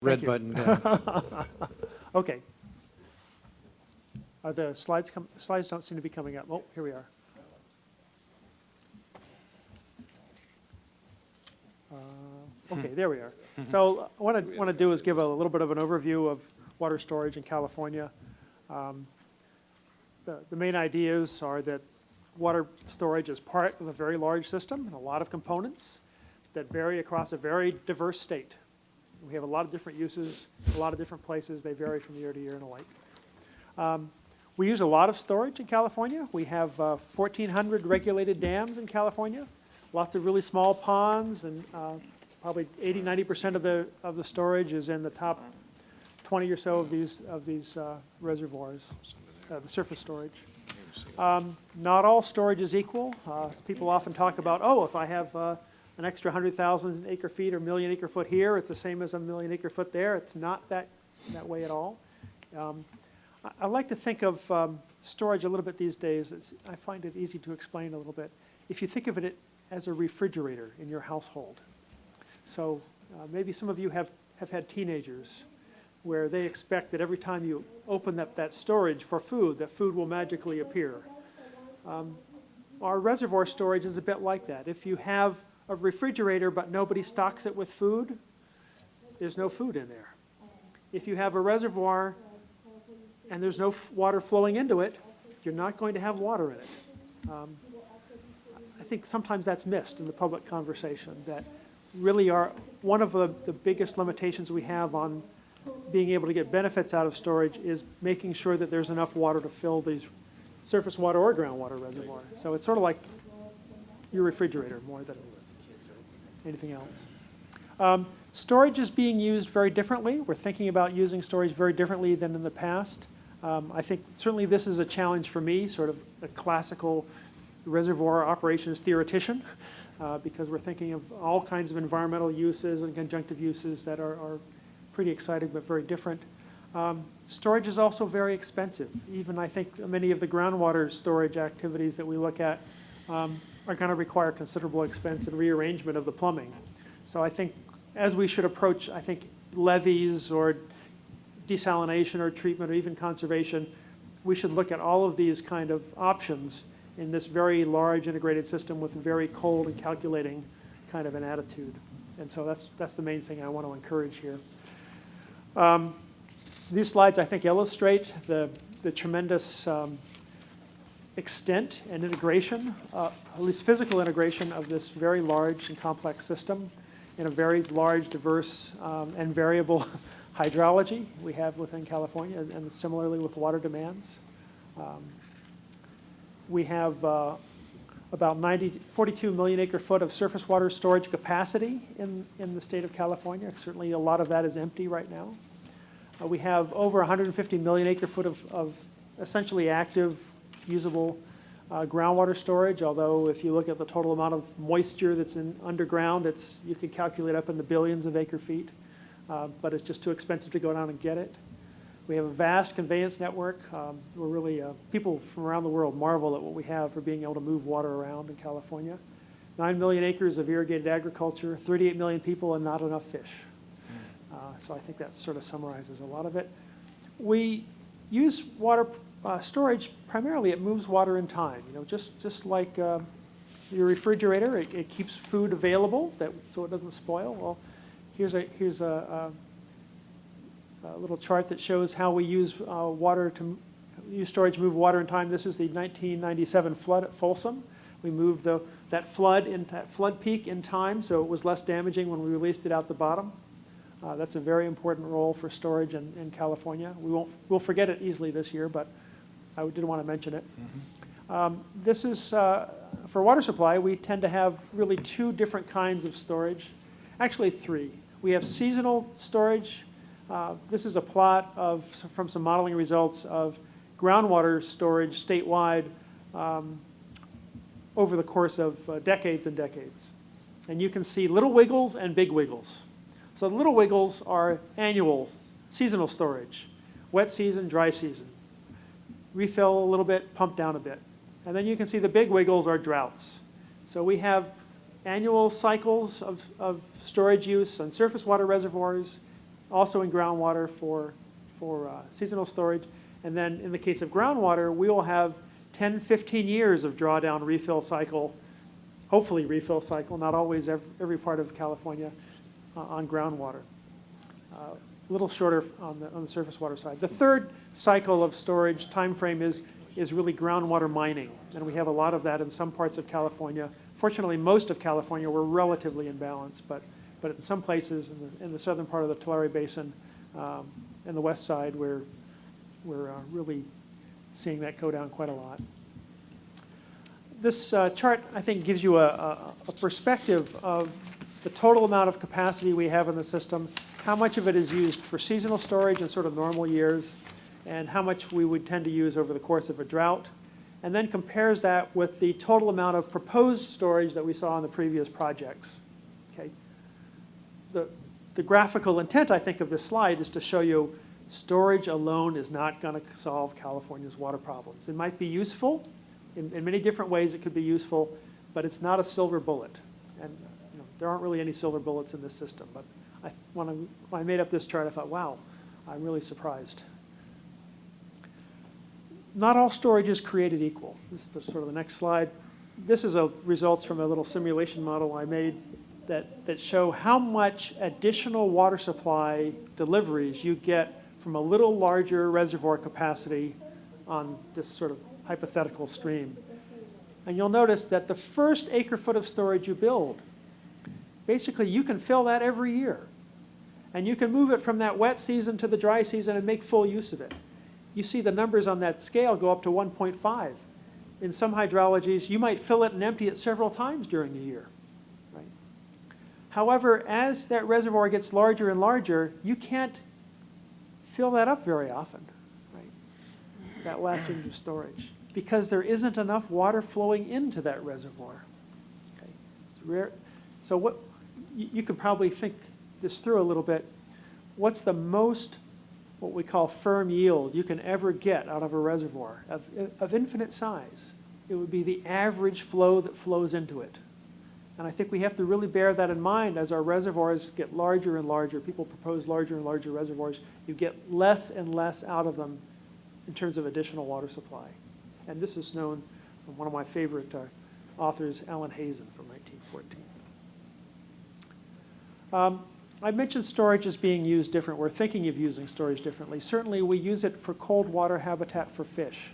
Red button. Yeah. Okay. The slides don't seem to be coming up. Oh, here we are. Okay, there we are. So what I want to do is give a little bit of an overview of water storage in California. The main ideas are that water storage is part of a very large system and a lot of components that vary across a very diverse state. We have a lot of different uses, a lot of different places. They vary from year to year and the like. We use a lot of storage in California. We have 1,400 regulated dams in California, lots of really small ponds, and probably 80–90% of the storage is in the top 20 or so of these reservoirs, the surface storage. Not all storage is equal. People often talk about, oh, if I have an extra 100,000 acre feet or million acre foot here, it's the same as a million acre foot there. It's not that way at all. I like to think of storage a little bit these days. I find it easy to explain a little bit. If you think of it as a refrigerator in your household. So maybe some of you have had teenagers where they expect that every time you open up that storage for food, that food will magically appear. Our reservoir storage is a bit like that. If you have a refrigerator but nobody stocks it with food, there's no food in there. If you have a reservoir and there's no water flowing into it, you're not going to have water in it. I think sometimes that's missed in the public conversation, that really are one of the biggest limitations we have on being able to get benefits out of storage is making sure that there's enough water to fill these surface water or groundwater reservoirs. So it's sort of like your refrigerator more than anything else. Storage is being used very differently. We're thinking about using storage very differently than in the past. I think certainly this is a challenge for me, sort of a classical reservoir operations theoretician, because we're thinking of all kinds of environmental uses and conjunctive uses that are pretty exciting but very different. Storage is also very expensive. Even I think many of the groundwater storage activities that we look at are going to require considerable expense and rearrangement of the plumbing. So I think as we should approach, I think, levees or desalination or treatment or even conservation, we should look at all of these kind of options in this very large integrated system with very cold and calculating kind of an attitude. And so that's the main thing I want to encourage here. These slides, I think, illustrate the tremendous extent and integration, at least physical integration, of this very large and complex system in a very large, diverse, and variable hydrology we have within California, and similarly with water demands. We have about 42 million acre foot of surface water storage capacity in the state of California. Certainly a lot of that is empty right now. We have over 150 million acre foot of essentially active, usable groundwater storage, although if you look at the total amount of moisture that's underground, you could calculate up in the billions of acre feet, but it's just too expensive to go down and get it. We have a vast conveyance network. We're really, people from around the world marvel at what we have for being able to move water around in California. 9 million acres of irrigated agriculture, 38 million people, and not enough fish. So I think that sort of summarizes a lot of it. We use water storage primarily. It moves water in time. Just like your refrigerator, it keeps food available so it doesn't spoil. Well, here's a little chart that shows how we use storage to move water in time. This is the 1997 flood at Folsom. We moved that flood peak in time, so it was less damaging when we released it out the bottom. That's a very important role for storage in California. We'll forget it easily this year, but I did want to mention it. This is for water supply. We tend to have really two different kinds of storage, actually three. We have seasonal storage. This is a plot from some modeling results of groundwater storage statewide over the course of decades and decades. And you can see little wiggles and big wiggles. So the little wiggles are annual, seasonal storage, wet season, dry season. Refill a little bit, pump down a bit. And then you can see the big wiggles are droughts. So we have annual cycles of storage use on surface water reservoirs also in groundwater for seasonal storage. And then in the case of groundwater, we will have 10, 15 years of drawdown refill cycle, hopefully refill cycle, not always every part of California on groundwater. A little shorter on the surface water side. The third cycle of storage time frame is really groundwater mining, and we have a lot of that in some parts of California. Fortunately, most of California we're relatively in balance, but in some places in the southern part of the Tulare Basin and the west side, we're really seeing that go down quite a lot. This chart, I think, gives you a perspective of the total amount of capacity we have in the system, how much of it is used for seasonal storage in sort of normal years, and how much we would tend to use over the course of a drought, and then compares that with the total amount of proposed storage that we saw in the previous projects. Okay. The graphical intent, I think, of this slide is to show you storage alone is not going to solve California's water problems. It might be useful. In many different ways it could be useful, but it's not a silver bullet. And there aren't really any silver bullets in this system. But when I made up this chart, I thought, wow, I'm really surprised. Not all storage is created equal. This is sort of the next slide. This is results from a little simulation model I made that show how much additional water supply deliveries you get from a little larger reservoir capacity on this sort of hypothetical stream. And you'll notice that the first acre-foot of storage you build, basically you can fill that every year. And you can move it from that wet season to the dry season and make full use of it. You see the numbers on that scale go up to 1.5. In some hydrologies, you might fill it and empty it several times during the year. Right? However, as that reservoir gets larger and larger, you can't fill that up very often, right? That last unit of storage, because there isn't enough water flowing into that reservoir. Okay. It's rare. So what you can probably think this through a little bit. What's the most, what we call firm yield you can ever get out of a reservoir of infinite size? It would be the average flow that flows into it. And I think we have to really bear that in mind as our reservoirs get larger and larger. People propose larger and larger reservoirs. You get less and less out of them in terms of additional water supply. And this is known from one of my favorite authors, Alan Hazen, from 1914. I mentioned storage as being used different. We're thinking of using storage differently. Certainly we use it for cold water habitat for fish.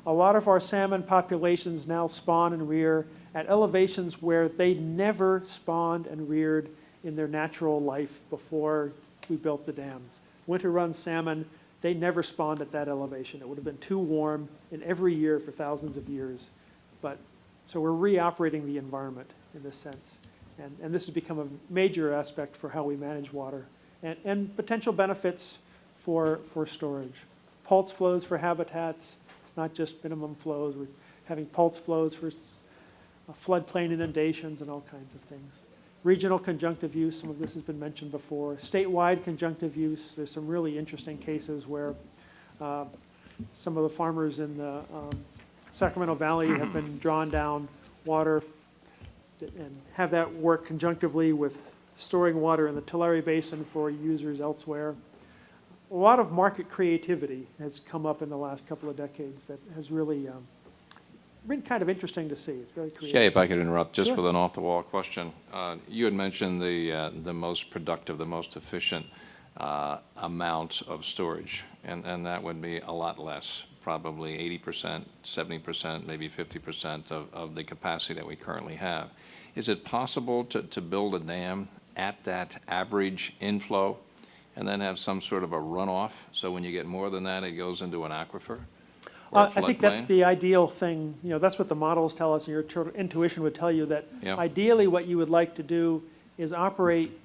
A lot of our salmon populations now spawn and rear at elevations where they never spawned and reared in their natural life before we built the dams. Winter-run salmon, they never spawned at that elevation. It would have been too warm in every year for thousands of years. So we're reoperating the environment in this sense. And this has become a major aspect for how we manage water and potential benefits for storage. Pulse flows for habitats. It's not just minimum flows. We're having pulse flows for floodplain inundations and all kinds of things. Regional conjunctive use, some of this has been mentioned before. Statewide conjunctive use, there's some really interesting cases where some of the farmers in the Sacramento Valley have been drawn down water and have that work conjunctively with storing water in the Tulare Basin for users elsewhere. A lot of market creativity has come up in the last couple of decades that has really been kind of interesting to see. It's very creative. Shay, if I could interrupt just Sure. with an off-the-wall question. You had mentioned the most productive, the most efficient amount of storage, and that would be a lot less, probably 80%, 70%, maybe 50% of the capacity that we currently have. Is it possible to build a dam at that average inflow and then have some sort of a runoff, so when you get more than that, it goes into an aquifer? I think that's the ideal thing. That's what the models tell us, and your intuition would tell you that ideally what you would like to do is operate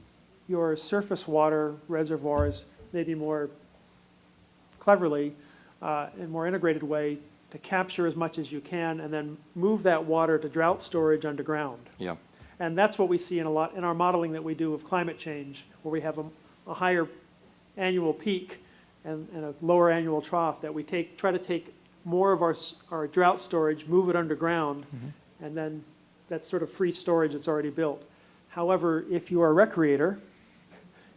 your surface water reservoirs maybe more cleverly, in a more integrated way, to capture as much as you can and then move that water to drought storage underground. Yeah. And that's what we see in our modeling that we do of climate change, where we have a higher annual peak and a lower annual trough, that we try to take more of our drought storage, move it underground, and then that's sort of free storage that's already built. However, if you are a recreator,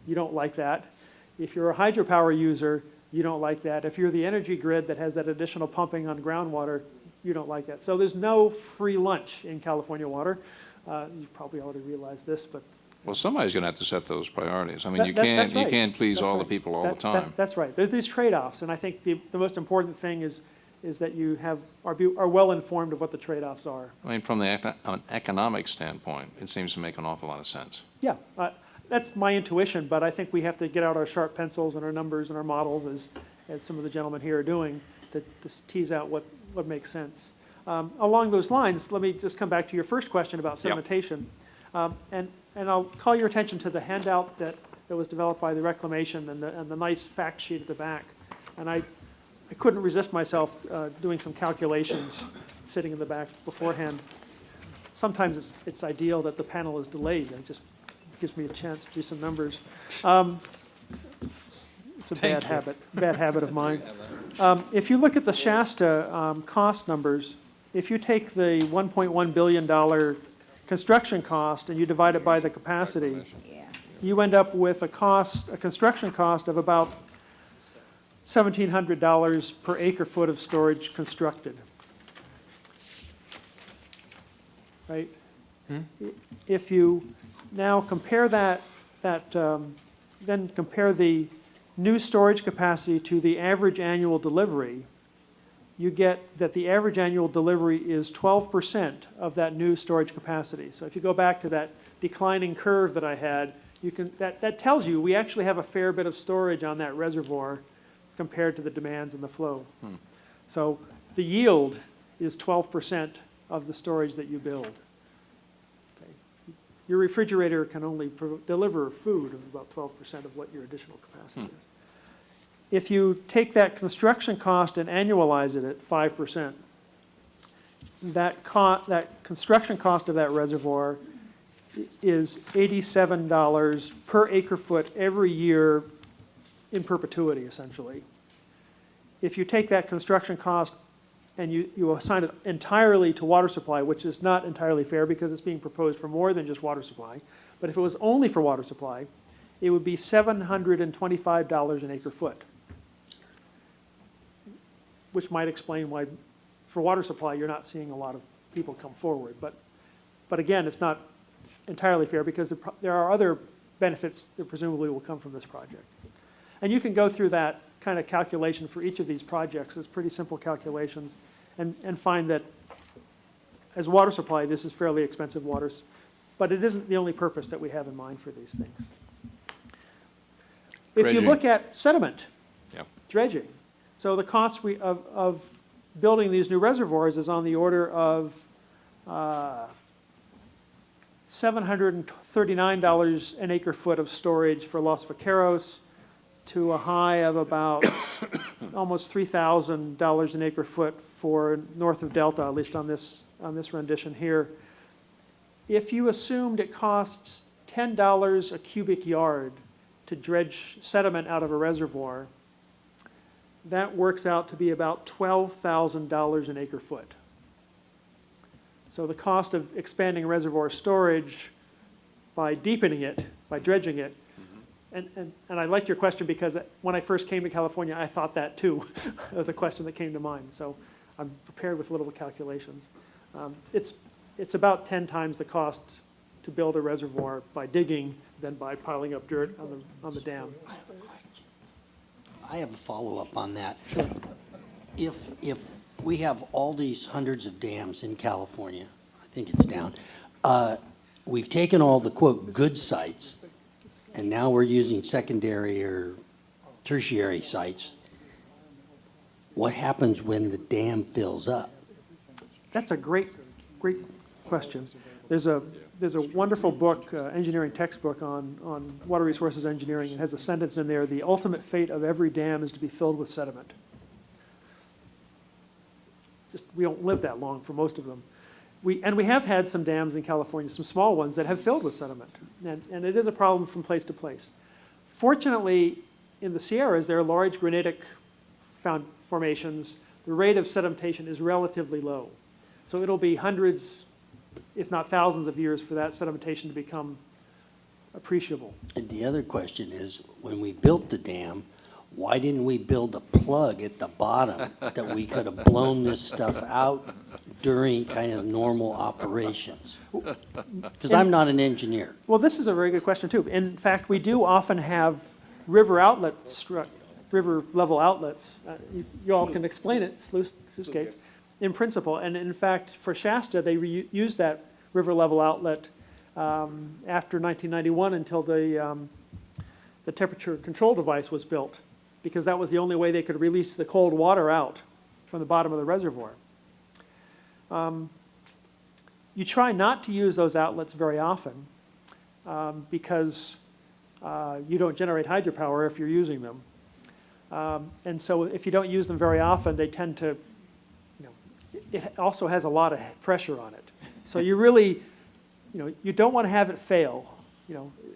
you don't like that. If you're a hydropower user, you don't like that. If you're the energy grid that has that additional pumping on groundwater, you don't like that. So there's no free lunch in California water. You've probably already realized this, but Well, somebody's going to have to set those priorities. I mean, that's right. you can't please That's all the right. people all the time. That's right. There's these trade-offs, and I think the most important thing is that you are well informed of what the trade-offs are. I mean, from an economic standpoint, it seems to make an awful lot of sense. Yeah, that's my intuition, but I think we have to get out our sharp pencils and our numbers and our models, as some of the gentlemen here are doing, to tease out what makes sense. Along those lines, let me just come back to your first question about sedimentation. And I'll call your attention to the handout that was developed by the Reclamation and the nice fact sheet at the back. And I couldn't resist myself doing some calculations sitting in the back beforehand. Sometimes it's ideal that the panel is delayed. It just gives me a chance to do some numbers. It's a bad habit of mine. If you look at the Shasta cost numbers, if you take the $1.1 billion construction cost and you divide it by the capacity, you end up with a construction cost of about $1,700 per acre foot of storage constructed. Right? If you now compare then compare the new storage capacity to the average annual delivery, you get that the average annual delivery is 12% of that new storage capacity. So if you go back to that declining curve that I had, that tells you we actually have a fair bit of storage on that reservoir compared to the demands and the flow. So the yield is 12% of the storage that you build. Okay. Your refrigerator can only deliver food of about 12% of what your additional capacity is. If you take that construction cost and annualize it at 5%, that construction cost of that reservoir is $87 per acre foot every year in perpetuity, essentially. If you take that construction cost and you assign it entirely to water supply, which is not entirely fair because it's being proposed for more than just water supply, but if it was only for water supply, it would be $725 an acre foot, which might explain why for water supply you're not seeing a lot of people come forward. But again, it's not entirely fair because there are other benefits that presumably will come from this project. And you can go through that kind of calculation for each of these projects. It's pretty simple calculations and find that as water supply, this is fairly expensive water, but it isn't the only purpose that we have in mind for these things. If you look at sediment, dredging, so the cost of building these new reservoirs is on the order of $739 an acre foot of storage for Los Vaqueros, to a high of about almost $3,000 an acre foot for north of Delta, at least on this rendition here. If you assumed it costs $10 a cubic yard to dredge sediment out of a reservoir, that works out to be about $12,000 an acre foot. So the cost of expanding reservoir storage by deepening it, by dredging it, and I liked your question because when I first came to California, I thought that too. That was a question that came to mind. So I'm prepared with little calculations. It's about 10 times the cost to build a reservoir by digging than by piling up dirt on the dam. I have a follow-up on that. Sure. If we have all these hundreds of dams in California, I think it's down, we've taken all the, quote, good sites, and now we're using secondary or tertiary sites. What happens when the dam fills up? That's a great question. There's a wonderful book, engineering textbook on water resources engineering. It has a sentence in there: the ultimate fate of every dam is to be filled with sediment. Just, we don't live that long for most of them. We have had some dams in California, some small ones, that have filled with sediment. And it is a problem from place to place. Fortunately, in the Sierras, there are large granitic formations. The rate of sedimentation is relatively low. So it'll be hundreds, if not thousands of years for that sedimentation to become appreciable. And the other question is, when we built the dam, why didn't we build a plug at the bottom that we could have blown this stuff out during kind of normal operations? Because I'm not an engineer. Well, this is a very good question, too. In fact, we do often have river river level outlets. You all can explain it, sluice gates, in principle. And in fact, for Shasta, they used that river level outlet after 1991 until the temperature control device was built, because that was the only way they could release the cold water out from the bottom of the reservoir. You try not to use those outlets very often because you don't generate hydropower if you're using them. And so if you don't use them very often, they tend to, it also has a lot of pressure on it. So you really, you don't want to have it fail.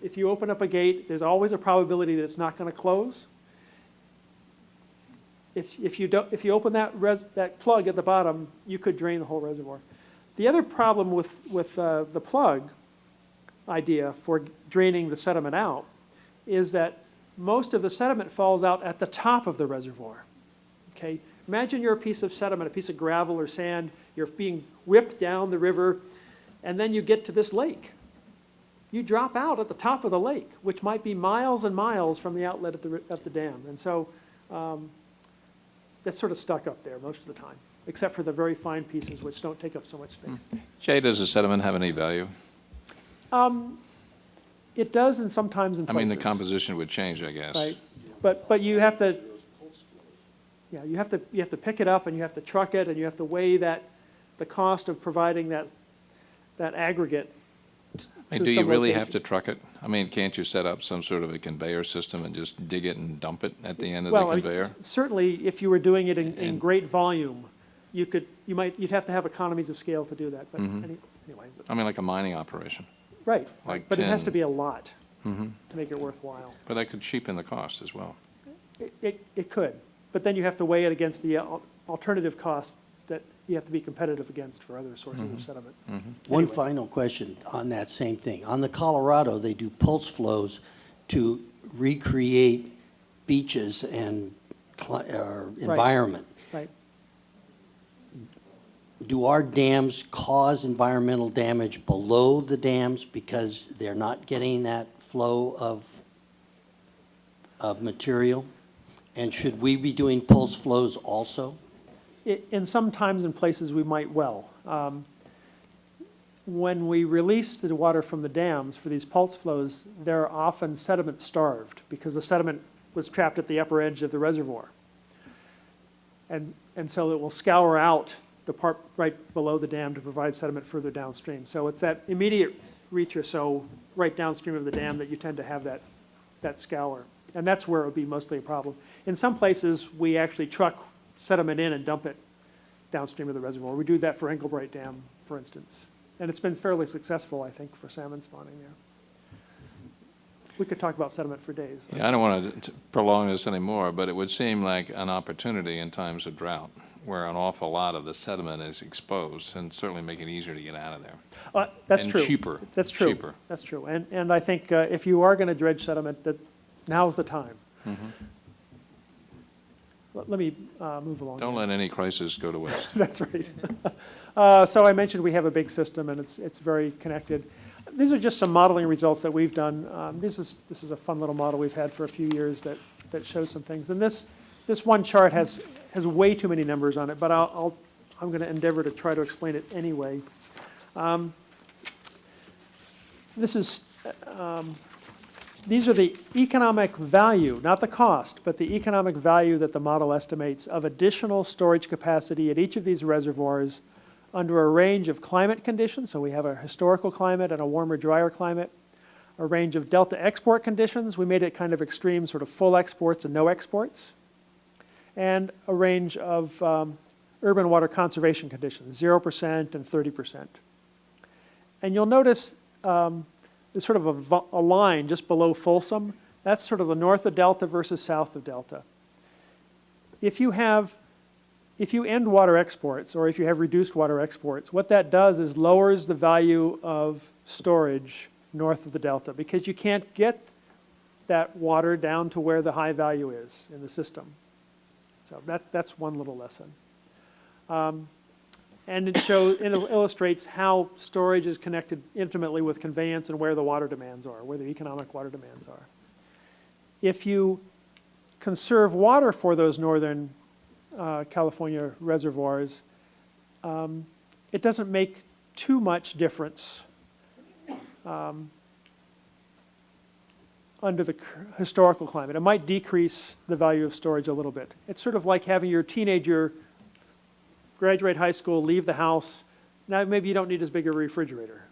If you open up a gate, there's always a probability that it's not going to close. If you open that plug at the bottom, you could drain the whole reservoir. The other problem with the plug idea for draining the sediment out is that most of the sediment falls out at the top of the reservoir. Okay? Imagine you're a piece of sediment, a piece of gravel or sand. You're being whipped down the river, and then you get to this lake. You drop out at the top of the lake, which might be miles and miles from the outlet at the dam. And so that's sort of stuck up there most of the time, except for the very fine pieces which don't take up so much space. Jay, does the sediment have any value? It does, and sometimes in I places. mean, the composition would change, I guess. Right, but you have to, you have to pick it up, and you have to truck it, and you have to weigh the cost of providing that aggregate. I mean, do you really have to truck it? I memean, can't you set up some sort of a conveyor system and just dig it and dump it at the end of the conveyor? Certainly, if you were doing it in great volume, you'd have to have economies of scale to do that. But anyway. I mean, like a mining operation. Right, Like but it has 10. to be a lot to make it worthwhile. But that could cheapen the cost as well. It could, but then you have to weigh it against the alternative costs that you have to be competitive against for other sources of sediment. One Anyway. final question on that same thing. On the Colorado, they do pulse flows to recreate beaches and environment. Right. Do our dams cause environmental damage below the dams because they're not getting that flow of material? And should we be doing pulse flows also? In some times and places, we might well. When we release the water from the dams for these pulse flows, they're often sediment starved because the sediment was trapped at the upper edge of the reservoir. And so it will scour out the part right below the dam to provide sediment further downstream. So it's that immediate reach or so right downstream of the dam that you tend to have that scour. And that's where it would be mostly a problem. In some places, we actually truck sediment in and dump it downstream of the reservoir. We do that for Englebright Dam, for instance. And it's been fairly successful, I think, for salmon spawning there. We could talk about sediment for days. Yeah, I don't want to prolong this anymore, but it would seem like an opportunity in times of drought where an awful lot of the sediment is exposed, and certainly make it easier to get out of there. That's And true. cheaper. That's true. Cheaper. That's true. And I think if you are going to dredge sediment, that now's the time. Let me move along. Don't let any crisis go to waste. That's right. So I mentioned we have a big system, and it's very connected. These are just some modeling results that we've done. This is a fun little model we've had for a few years that shows some things. And this one chart has way too many numbers on it, but I'm going to endeavor to try to explain it anyway. These are the economic value, not the cost, but the economic value that the model estimates of additional storage capacity at each of these reservoirs under a range of climate conditions. So we have a historical climate and a warmer, drier climate, a range of delta export conditions. We made it kind of extreme, sort of full exports and no exports, and a range of urban water conservation conditions, 0% and 30%. And you'll notice there's sort of a line just below Folsom. That's sort of the north of Delta versus south of Delta. If you end water exports, or if you have reduced water exports, what that does is lowers the value of storage north of the delta, because you can't get that water down to where the high value is in the system. So that's one little lesson. And it illustrates how storage is connected intimately with conveyance and where the water demands are, where the economic water demands are. If you conserve water for those northern California reservoirs, it doesn't make too much difference under the historical climate. It might decrease the value of storage a little bit. It's sort of like having your teenager graduate high school, leave the house. Now maybe you don't need as big a refrigerator.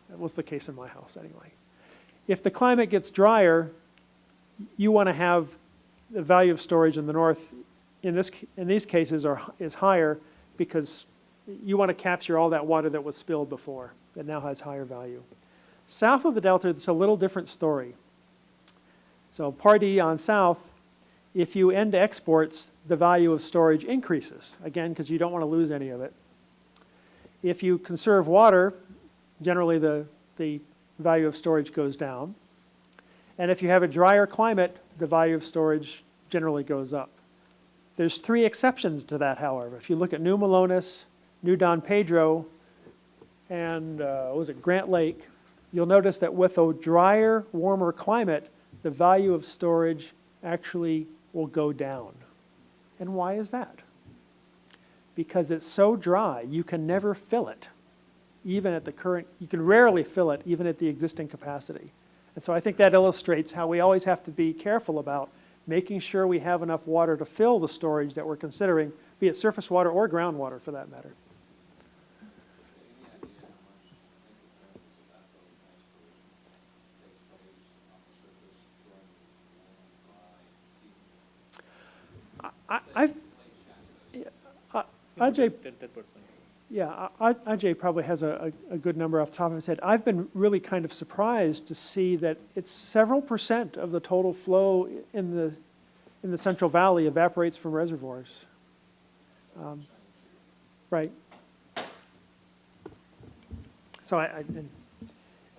That was the case in my house anyway. If the climate gets drier, you want to have the value of storage in the north, in these cases, is higher because you want to capture all that water that was spilled before, that now has higher value. South of the delta, it's a little different story. So Pardee on south, if you end exports, the value of storage increases, again, because you don't want to lose any of it. If you conserve water, generally the value of storage goes down. And if you have a drier climate, the value of storage generally goes up. There's 3 exceptions to that, however. If you look at New Melones, New Don Pedro, and Grant Lake, you'll notice that with a drier, warmer climate, the value of storage actually will go down. And why is that? Because it's so dry, you can never fill it, even at the current, you can rarely fill it, even at the existing capacity. And so I think that illustrates how we always have to be careful about making sure we have enough water to fill the storage that we're considering, be it surface water or groundwater for that matter. Ajay, yeah, Ajay probably has a good number off the top of his head. I've been really kind of surprised to see that it's several percent of the total flow in the Central Valley evaporates from reservoirs. Right. So and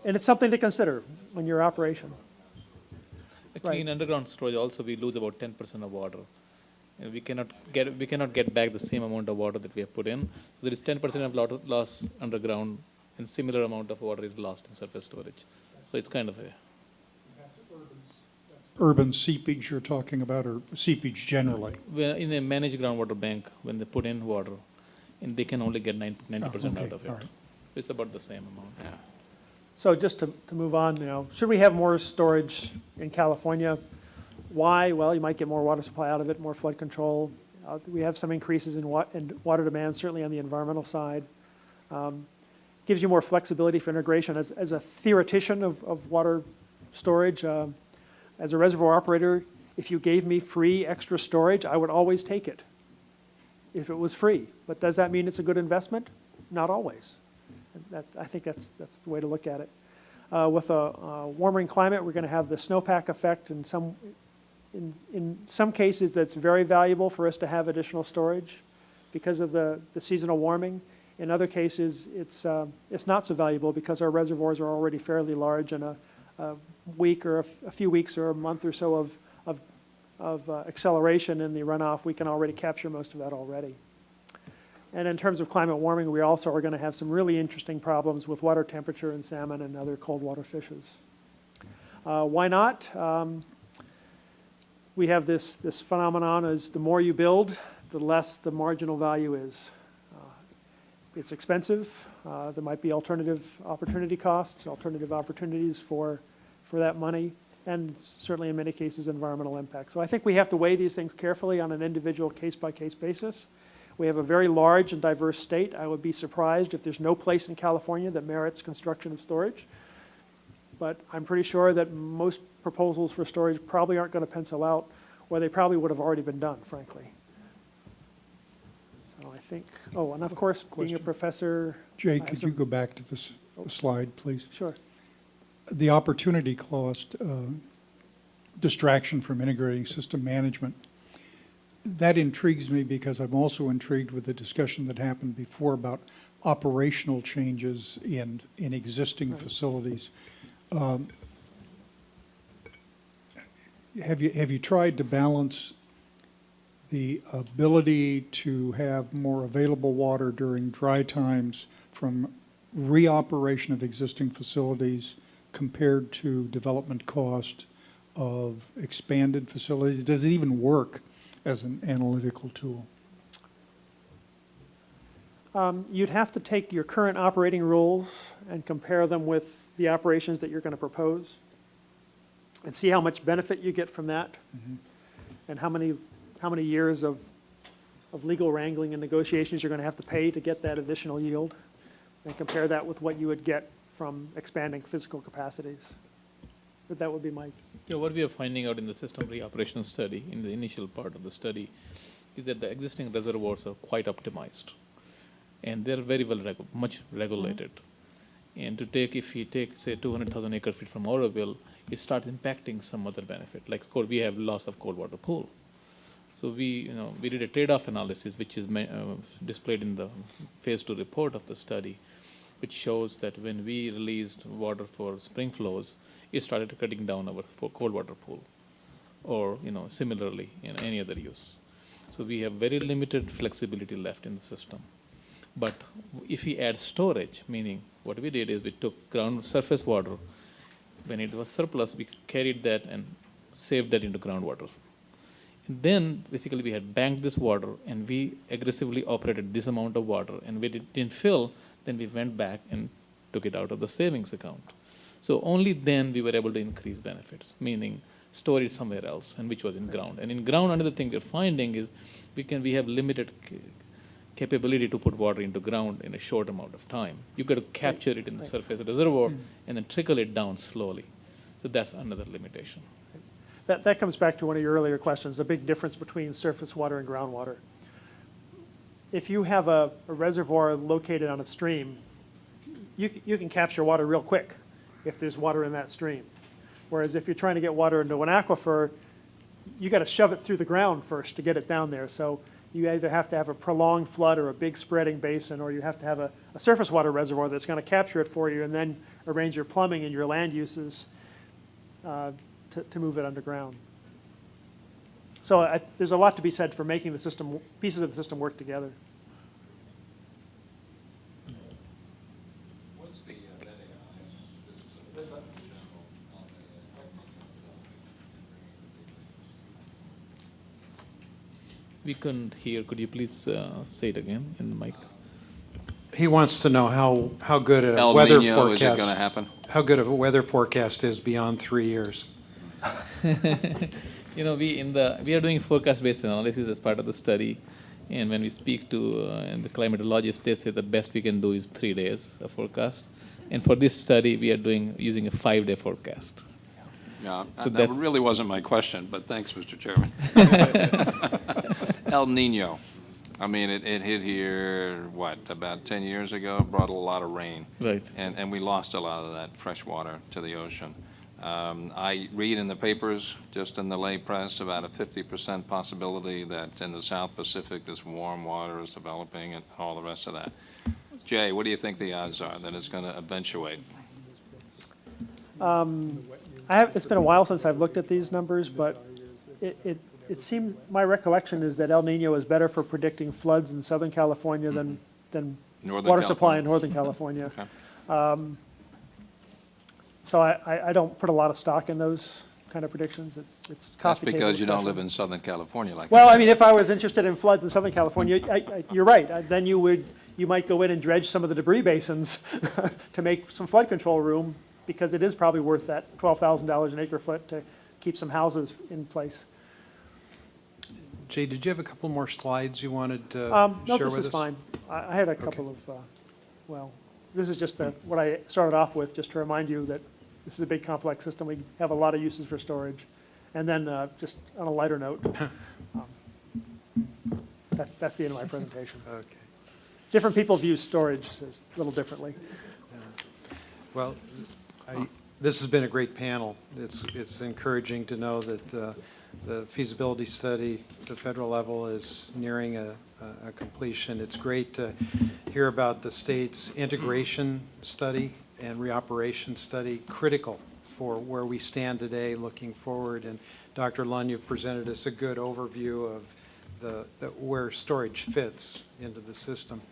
it's something to consider when your operation. Actually, in underground storage also we lose about 10% of water. We cannot get back the same amount of water that we have put in. So there is 10% of water loss underground, and similar amount of water is lost in surface storage. So it's kind of a urban seepage you're talking about, or seepage generally? in a managed groundwater bank, when they put in water, and they can only get 90% okay, out of it. all right. It's about the same amount. Yeah. So just to move on, should we have more storage in California? Why? Well, you might get more water supply out of it, more flood control. We have some increases in water demand, certainly on the environmental side. Gives you more flexibility for integration. As a theoretician of water storage, as a reservoir operator, if you gave me free extra storage, I would always take it if it was free. But does that mean it's a good investment? Not always. I think that's the way to look at it. With a warming climate, we're going to have the snowpack effect. In some cases, that's very valuable for us to have additional storage because of the seasonal warming. In other cases, it's not so valuable because our reservoirs are already fairly large, and a week or a few weeks or a month or so of acceleration in the runoff, we can already capture most of that already. And in terms of climate warming, we also are going to have some really interesting problems with water temperature and salmon and other cold water fishes. Why not? We have this phenomenon as the more you build, the less the marginal value is. It's expensive. There might be alternative opportunity costs, alternative opportunities for that money, and certainly in many cases environmental impact. So I think we have to weigh these things carefully on an individual case-by-case basis. We have a very large and diverse state. I would be surprised if there's no place in California that merits construction of storage. But I'm pretty sure that most proposals for storage probably aren't going to pencil out, or they probably would have already been done, frankly. So I think, and of course, being a professor. Jay, could you go back to this slide, please? Sure. The opportunity cost, distraction from integrating system management, that intrigues me because I'm also intrigued with the discussion that happened before about operational changes in existing facilities. Have you tried to balance the ability to have more available water during dry times from reoperation of existing facilities compared to development cost of expanded facilities? Does it even work as an analytical tool? You'd have to take your current operating rules and compare them with the operations that you're going to propose and see how much benefit you get from that and how many years of legal wrangling and negotiations you're going to have to pay to get that additional yield, and compare that with what you would get from expanding physical capacities. But that would be my... Yeah, what we are finding out in the system reoperation study, in the initial part of the study, is that the existing reservoirs are quite optimized. And they're very well, much regulated. And if you take, say, 200,000 acre feet from Oroville, it starts impacting some other benefit. Like we have loss of cold water pool. So we did a trade-off analysis, which is displayed in the phase 2 report of the study, which shows that when we released water for spring flows, it started cutting down our cold water pool, or similarly in any other use. So we have very limited flexibility left in the system. But if we add storage, meaning what we did is we took ground surface water, when it was surplus, we carried that and saved that into groundwater. And then basically we had banked this water and we aggressively operated this amount of water, and when it didn't fill, then we went back and took it out of the savings account. So only then we were able to increase benefits, meaning store it somewhere else, and which was in ground. And in ground, another thing we're finding is we have limited capability to put water into ground in a short amount of time. You got to capture it in the surface reservoir and then trickle it down slowly. So that's another limitation. That comes back to one of your earlier questions, the big difference between surface water and groundwater. If you have a reservoir located on a stream, you can capture water real quick if there's water in that stream. Whereas if you're trying to get water into an aquifer, you got to shove it through the ground first to get it down there. So you either have to have a prolonged flood or a big spreading basin, or you have to have a surface water reservoir that's going to capture it for you, and then arrange your plumbing and your land uses to move it underground. So there's a lot to be said for making the system, pieces of the system work together. What's the We couldn't hear. Could you please say it again in the mic? He wants to know how good a El weather Nino, is it going to forecast, happen? how good of a weather forecast is beyond 3 years. We are doing forecast-based analysis as part of the study, and when we speak to the climatologists, they say the best we can do is 3 days of forecast. And for this study, we are using a 5-day forecast. Yeah, So that that's- really wasn't my question, but thanks, Mr. Chairman. El Nino. I mean, it hit here, about 10 years ago, brought a lot of rain. Right. And we lost a lot of that fresh water to the ocean. I read in the papers, just in the lay press, about a 50% possibility that in the South Pacific, this warm water is developing and all the rest of that. Jay, what do you think the odds are that it's going to eventuate? It's been a while since I've looked at these numbers, but it seemed, my recollection is that El Nino is better for predicting floods in Southern California than Northern water supply California. in Northern California. Okay. So I don't put a lot of stock in those kind of predictions. It's That's coffee table because you don't discussion. live in Southern California like Well, that. I mean, if I was interested in floods in Southern California, you're right. Then you might go in and dredge some of the debris basins to make some flood control room, because it is probably worth that $12,000 an acre foot to keep some houses in place. Jay, did you have a couple more slides you wanted to No, share this with is us? fine. I had a couple of, this is just what I started off with, just to remind you that this is a big complex system. We have a lot of uses for storage. And then just on a lighter note, that's the end of my presentation. Okay. Different people view storage a little differently. Well, This has been a great panel. It's encouraging to know that the feasibility study at the federal level is nearing a completion. It's great to hear about the state's integration study and reoperation study, critical for where we stand today looking forward. And Dr. Lund, you've presented us a good overview of where storage fits into the system.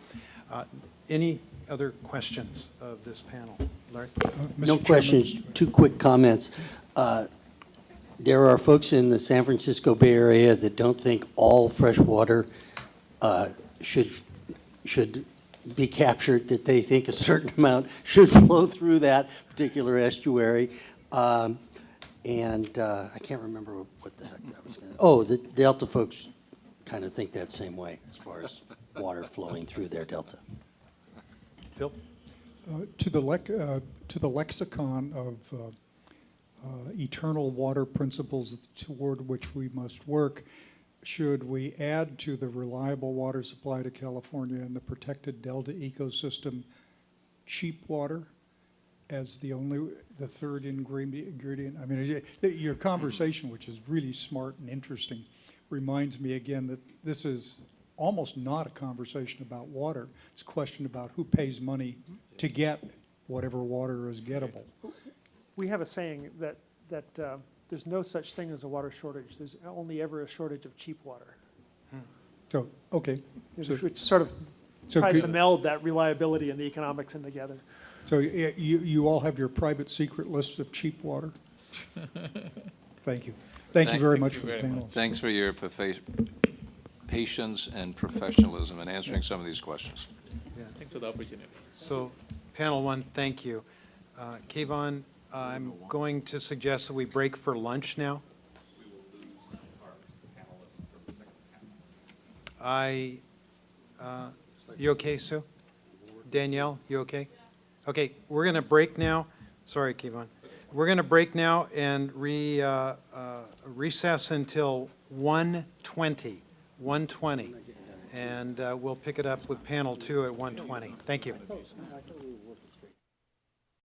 Any other questions of this panel? Larry? No Mr. questions, two quick comments. There are folks in the San Francisco Bay Area that don't think all fresh water should be captured, that they think a certain amount should flow through that particular estuary. I can't remember what the heck that was going to, oh, the Delta folks kind of think that same way as far as water flowing through their delta. Phil? To the lexicon of eternal water principles toward which we must work, should we add to the reliable water supply to California and the protected delta ecosystem cheap water as the third ingredient? I mean, your conversation, which is really smart and interesting, reminds me again that this is almost not a conversation about water. It's a question about who pays money to get whatever water is gettable. We have a saying that there's no such thing as a water shortage. There's only ever a shortage of cheap water. So, okay. So, Which sort of so tries could- to meld that reliability and the economics in together. So you all have your private secret list of cheap water? Thank you. Thank you very much for the panel. Thanks for your patience and professionalism in answering some of these questions. Thanks for the opportunity. So, panel one, thank you. Kayvon, I'm going to suggest that we break for lunch now. You okay, Sue? Danielle, you okay? Okay, we're going to break now. Sorry, Kayvon. We're going to break now and recess until 1:20. 1:20. And we'll pick it up with panel two at 1:20. Thank you.